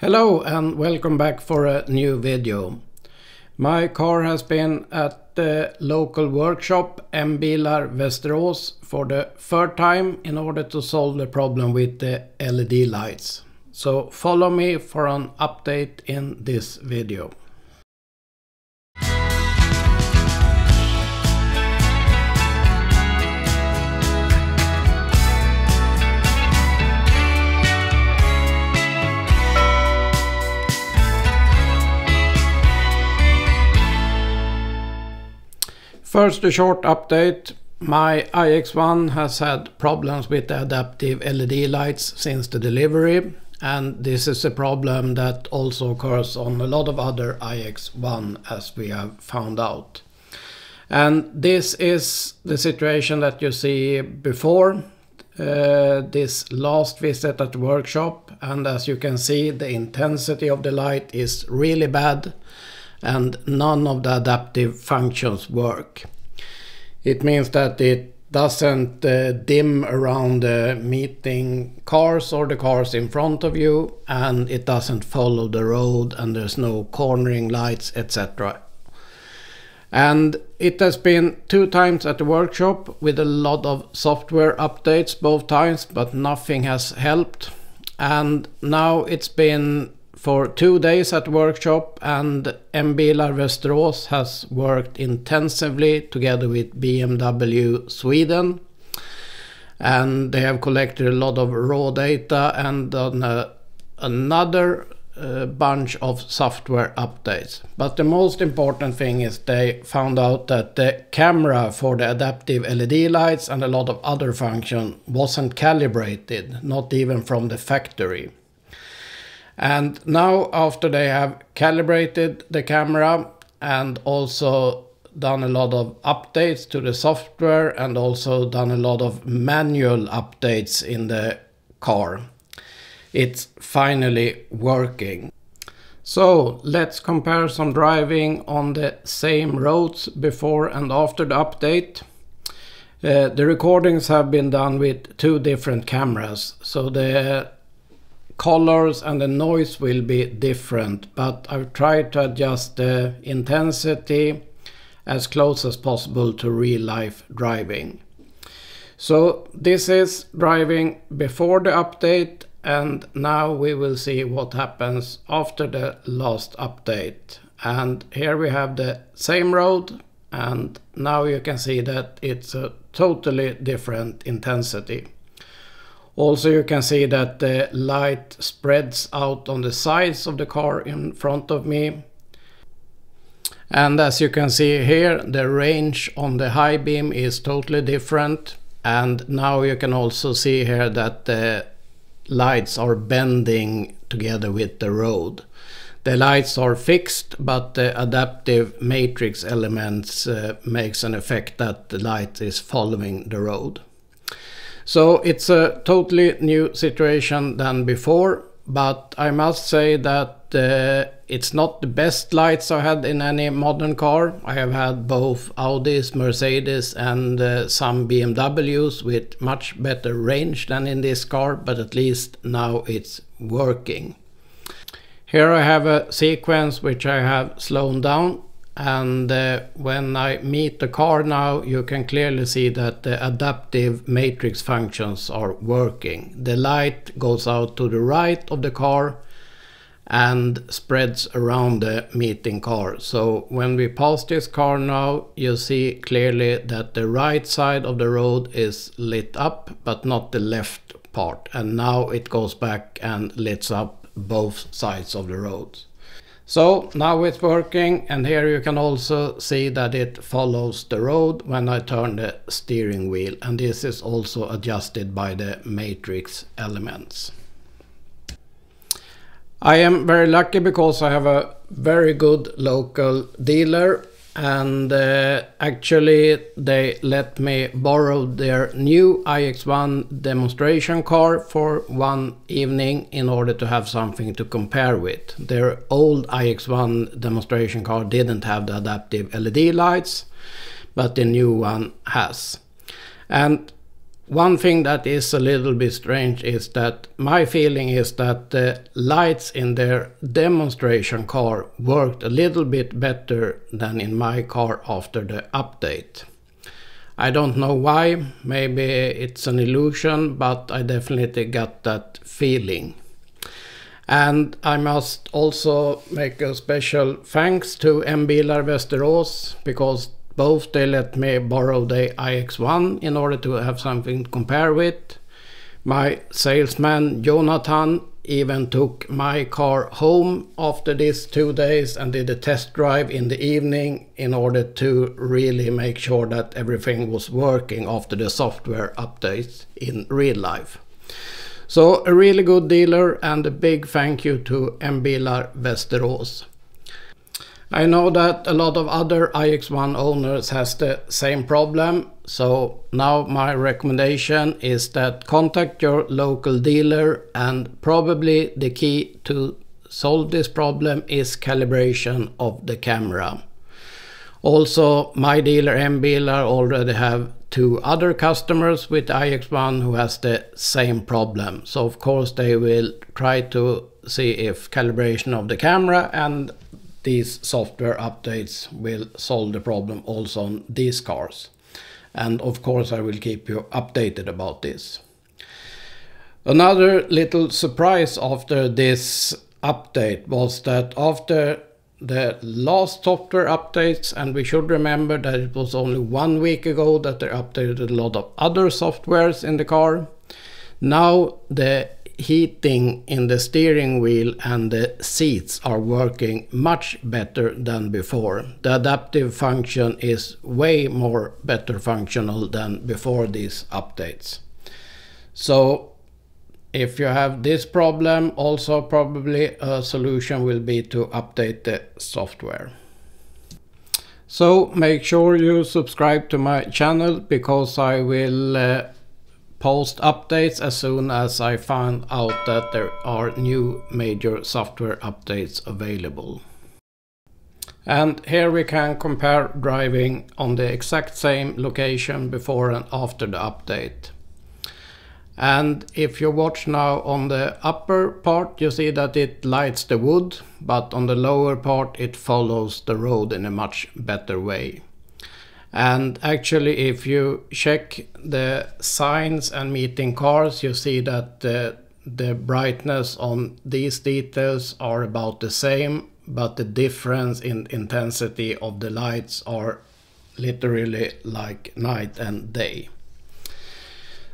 Hello and welcome back for a new video. My car has been at the local workshop M-Bilar Västerås for the third time in order to solve the problem with the LED lights. So follow me for an update in this video. First, a short update. My iX1 has had problems with the adaptive LED lights since the delivery, and this is a problem that also occurs on a lot of other iX1 as we have found out. And this is the situation that you see before this last visit at the workshop, and as you can see, the intensity of the light is really bad and none of the adaptive functions work. It means that it doesn't dim around the meeting cars or the cars in front of you, and it doesn't follow the road, and there's no cornering lights, etc. And it has been 2 times at the workshop with a lot of software updates both times, but nothing has helped. And now it's been for 2 days at the workshop, and M-Bilar Västerås has worked intensively together with BMW Sweden, and they have collected a lot of raw data and done another bunch of software updates. But the most important thing is they found out that the camera for the adaptive LED lights and a lot of other function wasn't calibrated, not even from the factory. And now, after they have calibrated the camera and also done a lot of updates to the software and also done a lot of manual updates in the car, it's finally working. So let's compare some driving on the same roads before and after the update. The recordings have been done with 2 different cameras, so the colors and the noise will be different, but I've tried to adjust the intensity as close as possible to real life driving. So this is driving before the update, and now we will see what happens after the last update. And here we have the same road, and now you can see that it's a totally different intensity. Also, you can see that the light spreads out on the sides of the car in front of me. And as you can see here, the range on the high beam is totally different. And now you can also see here that the lights are bending together with the road. The lights are fixed, but the adaptive matrix elements makes an effect that the light is following the road. So it's a totally new situation than before, but I must say that it's not the best lights I had in any modern car. I have had both Audis, Mercedes and some BMWs with much better range than in this car, but at least now it's working. Here I have a sequence which I have slowed down, and when I meet the car now, you can clearly see that the adaptive matrix functions are working. The light goes out to the right of the car and spreads around the meeting car. So when we pass this car now, you see clearly that the right side of the road is lit up, but not the left part. And now it goes back and lights up both sides of the road. So now it's working, and here you can also see that it follows the road when I turn the steering wheel, and this is also adjusted by the matrix elements. I am very lucky because I have a very good local dealer, and actually they let me borrow their new iX1 demonstration car for 1 evening in order to have something to compare with. Their old iX1 demonstration car didn't have the adaptive LED lights, but the new one has. And One thing that is a little bit strange is that my feeling is that the lights in their demonstration car worked a little bit better than in my car after the update. I don't know why, maybe it's an illusion, but I definitely got that feeling. And I must also make a special thanks to BMW Västerås, because both they let me borrow the iX1 in order to have something to compare with. My salesman Jonathan even took my car home after these 2 days and did a test drive in the evening in order to really make sure that everything was working after the software updates in real life. So a really good dealer, and a big thank you to BMW Västerås. I know that a lot of other iX1 owners has the same problem, so now my recommendation is that contact your local dealer, and probably the key to solve this problem is calibration of the camera. Also, my dealer M-Bilar already have 2 other customers with iX1 who has the same problem, so of course they will try to see if calibration of the camera and these software updates will solve the problem also on these cars. And of course I will keep you updated about this. Another little surprise after this update was that after the last software updates, and we should remember that it was only 1 week ago that they updated a lot of other softwares in the car, now the heating in the steering wheel and the seats are working much better than before. The adaptive function is way more better functional than before these updates. So if you have this problem, also probably a solution will be to update the software. So make sure you subscribe to my channel, because I will post updates as soon as I find out that there are new major software updates available. And here we can compare driving on the exact same location before and after the update. And if you watch now on the upper part, you see that it lights the wood, but on the lower part it follows the road in a much better way. And actually, if you check the signs and meeting cars, you see that the brightness on these details are about the same, but the difference in intensity of the lights are literally like night and day.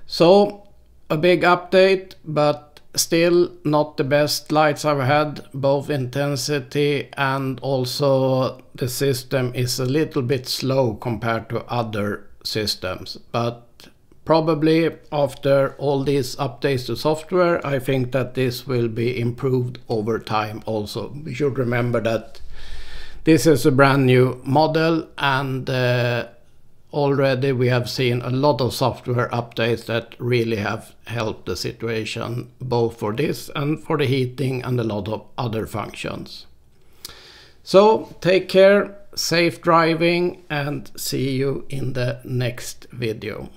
So a big update, but still not the best lights I've had. Both intensity and also the system is a little bit slow compared to other systems, but probably after all these updates to software, I think that this will be improved over time also. We should remember that this is a brand new model, and already we have seen a lot of software updates that really have helped the situation, both for this and for the heating and a lot of other functions. So take care, safe driving, and see you in the next video.